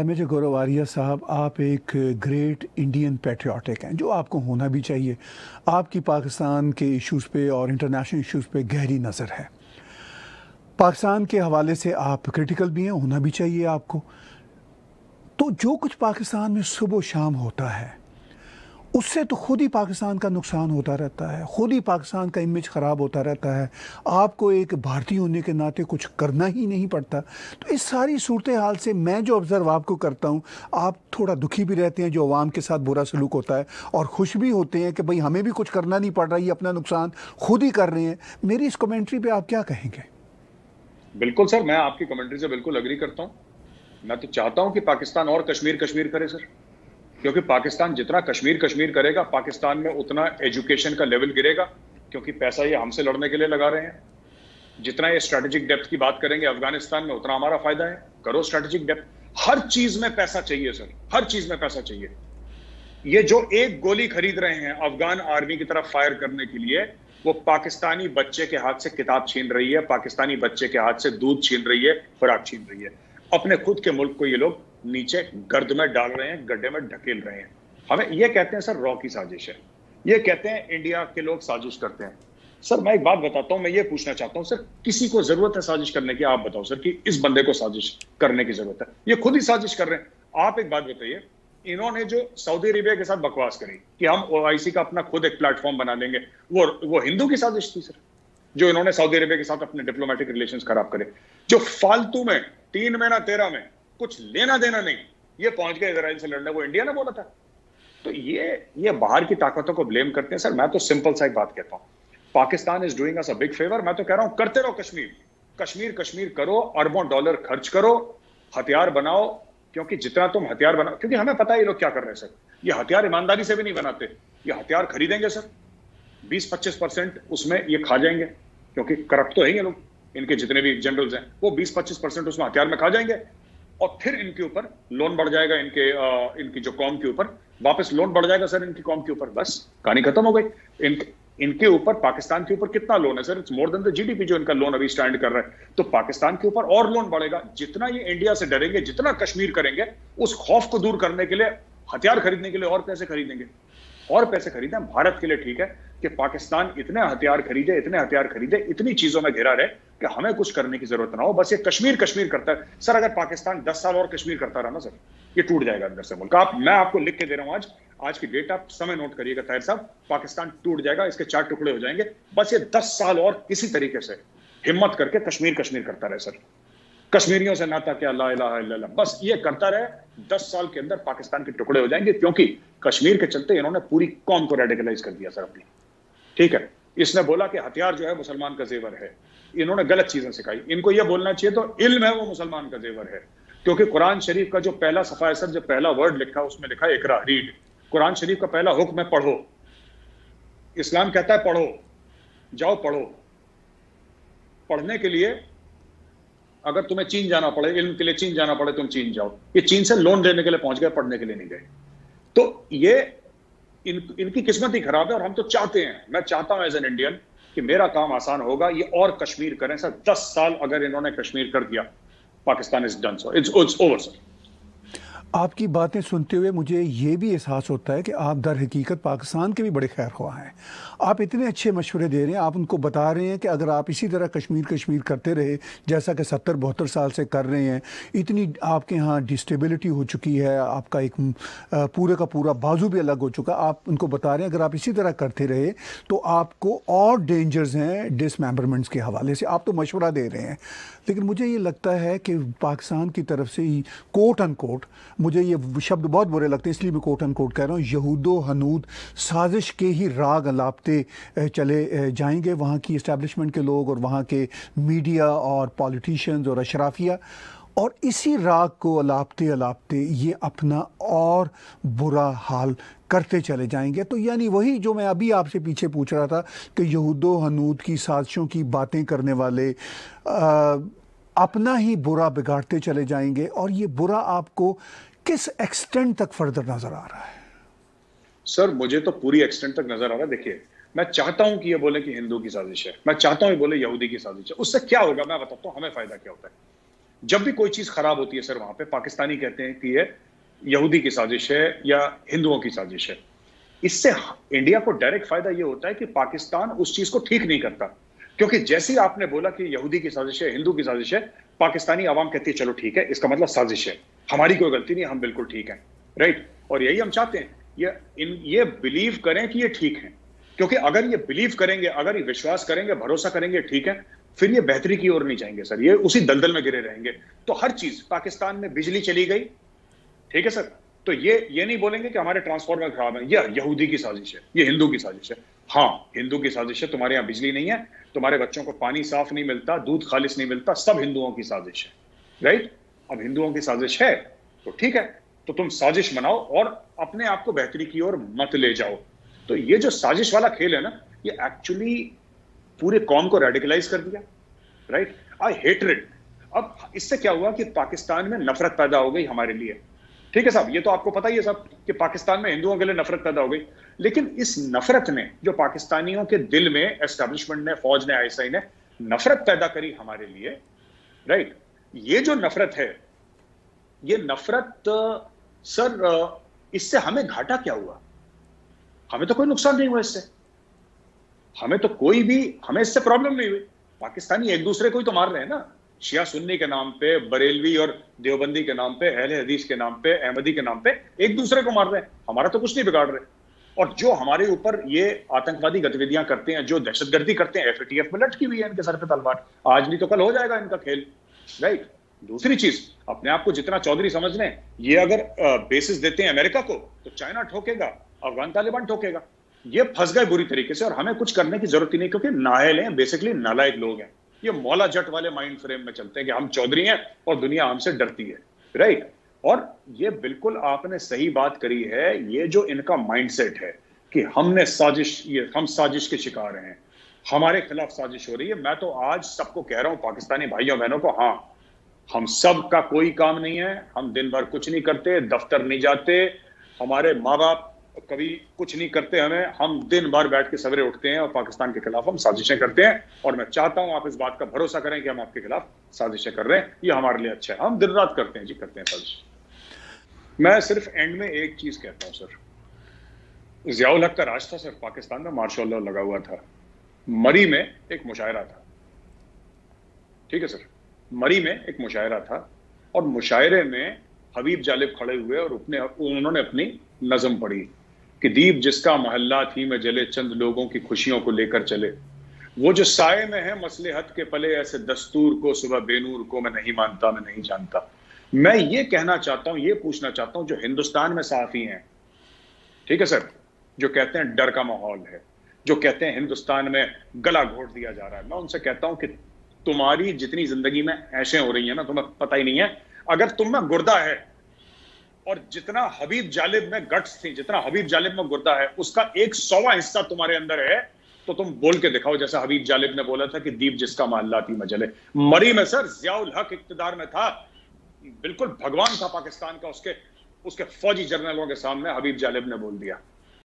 Major गौरव आर्या साहब, आप एक ग्रेट इंडियन पैट्रियाटिक हैं, जो आपको होना भी चाहिए। आपकी पाकिस्तान के इश्यूज़ पे और इंटरनेशनल इश्यूज़ पे गहरी नज़र है। पाकिस्तान के हवाले से आप क्रिटिकल भी हैं, होना भी चाहिए आपको। तो जो कुछ पाकिस्तान में सुबह शाम होता है, उससे तो खुद ही पाकिस्तान का नुकसान होता रहता है, खुद ही पाकिस्तान का इमेज ख़राब होता रहता है। आपको एक भारतीय होने के नाते कुछ करना ही नहीं पड़ता। तो इस सारी सूरत हाल से मैं जो ऑब्ज़र्व आपको करता हूँ, आप थोड़ा दुखी भी रहते हैं जो अवाम के साथ बुरा सलूक होता है, और खुश भी होते हैं कि भाई हमें भी कुछ करना नहीं पड़ रहा, ये अपना नुकसान खुद ही कर रहे हैं। मेरी इस कमेंट्री पर आप क्या कहेंगे? बिल्कुल सर, मैं आपकी कमेंट्री से बिल्कुल अग्री करता हूँ। मैं तो चाहता हूँ कि पाकिस्तान और कश्मीर कश्मीर करे सर, क्योंकि पाकिस्तान जितना कश्मीर कश्मीर करेगा, पाकिस्तान में उतना एजुकेशन का लेवल गिरेगा, क्योंकि पैसा ये हमसे लड़ने के लिए लगा रहे हैं। जितना ये स्ट्रेटेजिक डेप्थ की बात करेंगे अफगानिस्तान में, उतना हमारा फायदा है। करो स्ट्रेटेजिक डेप्थ। हर चीज में पैसा चाहिए सर, हर चीज में पैसा चाहिए। ये जो एक गोली खरीद रहे हैं अफगान आर्मी की तरफ फायर करने के लिए, वो पाकिस्तानी बच्चे के हाथ से किताब छीन रही है, पाकिस्तानी बच्चे के हाथ से दूध छीन रही है, खुराक छीन रही है। अपने खुद के मुल्क को ये लोग नीचे गर्द में डाल रहे हैं, गड्ढे में ढकेल रहे हैं। हमें ये कहते हैं सर रॉ की साजिश है, ये कहते हैं इंडिया के लोग साजिश करते हैं। सर मैं एक बात बताता हूं, मैं ये पूछना चाहता हूं सर, किसी को जरूरत है साजिश करने की? आप बताओ सर कि इस बंदे को साजिश करने की जरूरत है? ये खुद ही साजिश कर रहे हैं। आप एक बात बताइए, इन्होंने जो सऊदी अरेबिया के साथ बकवास करी कि हम ओआईसी का अपना खुद एक प्लेटफॉर्म बना लेंगे, वो हिंदू की साजिश थी सर, जो इन्होंने सऊदी अरेबिया के साथ अपने डिप्लोमेटिक रिलेशंस खराब करे। जो फालतू में 3 महीना 13 में कुछ लेना देना नहीं, ये पहुंच गए इजराइल से लड़ने, वो इंडिया ने बोला था। तो ये बाहर की ताकतों को ब्लेम करते हैं सर। मैं तो सिंपल सा एक बात कहता हूं, Pakistan is doing us a big favour. मैं तो कह रहा हूं करते रहो, कश्मीर कश्मीर कश्मीर करो, अरबों डॉलर खर्च करो, हथियार बनाओ, क्योंकि जितना तुम हथियार बनाओ, क्योंकि हमें पता है ये लोग क्या कर रहे हैं सर। ये हथियार ईमानदारी से भी नहीं बनाते, ये हथियार खरीदेंगे सर, 20-25% उसमें ये खा जाएंगे, क्योंकि करप्ट तो है ये लोग। इनके जितने भी जनरल्स हैं वो 20-25% उसमें हथियार में खा जाएंगे, और फिर इनके ऊपर लोन बढ़ जाएगा, इनकी जो कौम के ऊपर वापस लोन बढ़ जाएगा सर, इनकी कौम के ऊपर। बस कहानी खत्म हो गई। इनके ऊपर, पाकिस्तान के ऊपर कितना लोन है sir? It's more than the GDP जो इनका लोन अभी स्टैंड कर रहा है। तो पाकिस्तान के ऊपर और लोन बढ़ेगा। जितना ये इंडिया से डरेंगे, जितना कश्मीर करेंगे, उस खौफ को दूर करने के लिए हथियार खरीदने के लिए और पैसे खरीदेंगे, और पैसे खरीदें। भारत के लिए ठीक है कि पाकिस्तान इतने हथियार खरीदे, इतनी चीजों में घिरा रहे कि हमें कुछ करने की जरूरत ना हो। बस ये कश्मीर कश्मीर करता है सर। अगर पाकिस्तान 10 साल और कश्मीर करता रहा ना सर, ये टूट जाएगा अंदर से मुल्क। मैं आपको लिख के दे रहा हूं, आज की डेट आप समय नोट करिएगा ताहिर साहब, पाकिस्तान टूट जाएगा, इसके 4 टुकड़े हो जाएंगे। बस ये 10 साल और किसी तरीके से हिम्मत करके कश्मीर कश्मीर करता रहे सर। कश्मीरियों से नाता क्या, ला इलाहा इल्लल्लाह, बस ये करता रहे। 10 साल के अंदर पाकिस्तान के टुकड़े हो जाएंगे, क्योंकि कश्मीर के चलते इन्होंने पूरी कौम को रेडिकलाइज कर दिया सर अपनी। ठीक है, इसने बोला कि हथियार जो है मुसलमान का जेवर है, इन्होंने गलत चीजें सिखाई। इनको यह बोलना चाहिए तो इल्म है वो मुसलमान का जेवर है, क्योंकि कुरान शरीफ का जो पहला सफा है सर, जो पहला वर्ड लिखा उसमें लिखा है इकरा, रीड। कुरान शरीफ का पहला हुक्म है पढ़ो। इस्लाम कहता है पढ़ो, जाओ पढ़ो। पढ़ने के लिए अगर तुम्हें चीन जाना पड़े, इल्म के लिए चीन जाना पड़े, तुम चीन जाओ। ये चीन से लोन लेने के लिए पहुंच गए, पढ़ने के लिए नहीं गए। तो ये इनकी किस्मत ही खराब है। और हम तो चाहते हैं, मैं चाहता हूं एज एन इंडियन कि मेरा काम आसान होगा, ये और कश्मीर करें सर। 10 साल अगर इन्होंने कश्मीर कर दिया, Pakistan is done sir, it's over sir. आपकी बातें सुनते हुए मुझे ये भी एहसास होता है कि आप दर हकीकत पाकिस्तान के भी बड़े खैर ख्वाह हैं। आप इतने अच्छे मशवरे दे रहे हैं, आप उनको बता रहे हैं कि अगर आप इसी तरह कश्मीर कश्मीर करते रहे, जैसा कि 70-72 साल से कर रहे हैं, इतनी आपके यहाँ डिस्टेबिलिटी हो चुकी है, आपका एक पूरे का पूरा बाजू भी अलग हो चुका, आप उनको बता रहे हैं अगर आप इसी तरह करते रहे तो आपको और डेंजर्स हैं डिसमेंबरमेंट्स के हवाले से। आप तो मशवरा दे रहे हैं, लेकिन मुझे ये लगता है कि पाकिस्तान की तरफ से ही कोट अनकोट, मुझे ये शब्द बहुत बुरे लगते हैं इसलिए मैं कोट अनकोट कह रहा हूँ, यहूदो हनूद साजिश के ही राग अलापते चले जाएंगे वहाँ की इस्टेब्लिशमेंट के लोग और वहाँ के मीडिया और पॉलिटिशियंस और अशराफिया, और इसी राग को अलापते अलापते ये अपना और बुरा हाल करते चले जाएंगे। तो यानी वही जो मैं अभी आपसे पीछे पूछ रहा था कि यहूदो हनूद की साजिशों की बातें करने वाले अपना ही बुरा बिगाड़ते चले जाएंगे। और ये बुरा आपको किस एक्सटेंट तक फर्दर नजर आ रहा है? सर मुझे तो पूरी एक्सटेंट तक नजर आ रहा है। देखिए, मैं चाहता हूं कि ये बोले कि हिंदू की साजिश है, मैं चाहता हूं ये बोले यहूदी की साजिश है। उससे क्या होगा मैं बताता हूं, हमें फायदा क्या होता है। जब भी कोई चीज खराब होती है सर, वहां पे पाकिस्तानी कहते हैं कि ये यहूदी की साजिश है या हिंदुओं की साजिश है। इससे इंडिया को डायरेक्ट फायदा ये होता है कि पाकिस्तान उस चीज को ठीक नहीं करता, क्योंकि जैसे ही आपने बोला कि यहूदी की साजिश है, हिंदू की साजिश है, पाकिस्तानी आवाम कहती है चलो ठीक है, इसका मतलब साजिश है, हमारी कोई गलती नहीं, हम बिल्कुल ठीक है, राइट। और यही हम चाहते हैं, ये बिलीव करें कि ये ठीक है, क्योंकि अगर ये बिलीव करेंगे, अगर ये विश्वास करेंगे, भरोसा करेंगे ठीक है, फिर ये बेहतरी की ओर नहीं जाएंगे सर, ये उसी दलदल में गिरे रहेंगे। तो हर चीज, पाकिस्तान में बिजली चली गई, ठीक है सर, तो ये नहीं बोलेंगे कि हमारे ट्रांसफार्मर खराब है, यह यहूदी की साजिश है, ये हिंदू की साजिश है। हाँ, हिंदू की साजिश है, तुम्हारे यहाँ बिजली नहीं है, तुम्हारे बच्चों को पानी साफ नहीं मिलता, दूध खालिस नहीं मिलता, सब हिंदुओं की साजिश है, राइट। अब हिंदुओं की साजिश है तो ठीक है, तो तुम साजिश बनाओ और अपने आप को बेहतरी की ओर मत ले जाओ। तो ये जो साजिश वाला खेल है ना, ये एक्चुअली पूरे कौम को रेडिकलाइज कर दिया, राइट। आई हेटरेड। अब इससे क्या हुआ कि पाकिस्तान में नफरत पैदा हो गई हमारे लिए, ठीक है साहब, ये तो आपको पता ही है साहब कि पाकिस्तान में हिंदुओं के लिए नफरत पैदा हो गई। लेकिन इस नफरत ने, जो पाकिस्तानियों के दिल में एस्टैब्लिशमेंट ने, फौज ने, आईएसआई ने नफरत पैदा करी हमारे लिए, राइट, ये जो नफरत है, ये नफरत सर, इससे हमें घाटा क्या हुआ? हमें तो कोई नुकसान नहीं हुआ इससे, हमें इससे प्रॉब्लम नहीं हुई। पाकिस्तानी एक दूसरे को ही तो मार रहे हैं ना, शिया सुन्नी के नाम पे, बरेलवी और देवबंदी के नाम पे, अहले हदीस के नाम पे, अहमदी के नाम पे एक दूसरे को मार रहे हैं, हमारा तो कुछ नहीं बिगाड़ रहे। और जो हमारे ऊपर ये आतंकवादी गतिविधियां करते हैं, जो दहशतगर्दी करते हैं, एफएटीएफ में लटकी हुई है इनके सर पे तलवार, आज नहीं तो कल हो जाएगा इनका खेल, राइट। दूसरी चीज, अपने आप को जितना चौधरी समझ लें, ये अगर बेसिस देते हैं अमेरिका को, तो चाइना ठोकेगा, अफगान तालिबान ठोकेगा। ये फंस गए बुरी तरीके से, और हमें कुछ करने की जरूरत ही नहीं, क्योंकि नायल हैं, बेसिकली नालायक लोग हैं। ये मौला जट वाले माइंड फ्रेम में चलते हैं कि हम चौधरी हैं और दुनिया हमसे डरती है, राइट। और ये बिल्कुल आपने सही बात करी है, ये जो इनका माइंडसेट है कि हम साजिश के शिकार हैं, हमारे खिलाफ साजिश हो रही है। मैं तो आज सबको कह रहा हूं, पाकिस्तानी भाइयों बहनों को, हाँ, हम सब का कोई काम नहीं है, हम दिन भर कुछ नहीं करते, दफ्तर नहीं जाते, हमारे माँ बाप कभी कुछ नहीं करते हम दिन भर बैठ के सवेरे उठते हैं और पाकिस्तान के खिलाफ हम साजिशें करते हैं। और मैं चाहता हूं आप इस बात का भरोसा करें कि हम आपके खिलाफ साजिशें कर रहे हैं, ये हमारे लिए अच्छा है, हम दिन रात करते हैं जी, करते हैं साजिश। मैं सिर्फ एंड में एक चीज कहता हूं सर, जियाउल हक का राज था सर, पाकिस्तान में मार्शल लॉ लगा हुआ था, मरी में एक मुशायरा था, ठीक है सर, मरी में एक मुशायरा था, और मुशायरे में हबीब जालिब खड़े हुए और उन्होंने अपनी नज़म पढ़ी कि दीप जिसका महल्ला थी में जले, चंद लोगों की खुशियों को लेकर चले, वो जो साए में है मसलहत के पले, ऐसे दस्तूर को सुबह बेनूर को मैं नहीं मानता, मैं नहीं जानता। मैं ये कहना चाहता हूं, ये पूछना चाहता हूं, जो हिंदुस्तान में सहाफी हैं, ठीक है सर, जो कहते हैं डर का माहौल है, जो कहते हैं हिंदुस्तान में गला घोट दिया जा रहा है, मैं उनसे कहता हूं कि तुम्हारी जितनी जिंदगी में ऐशें हो रही है ना, तुम्हें पता ही नहीं है। अगर तुम में गुर्दा है, और जितना हबीब जालिब में गट्स थी, जितना हबीब जालिब में गुर्दा है, उसका 100वां हिस्सा तुम्हारे अंदर है, तो तुम बोल के दिखाओ, जैसा हबीब जालिब ने बोला था कि दीप जिसका महल्ला थी में जले। मरी में सर जियाउल हक इक्तदार में था, बिल्कुल भगवान था पाकिस्तान का, उसके फौजी जर्नलों के सामने हबीब जालिब ने बोल दिया।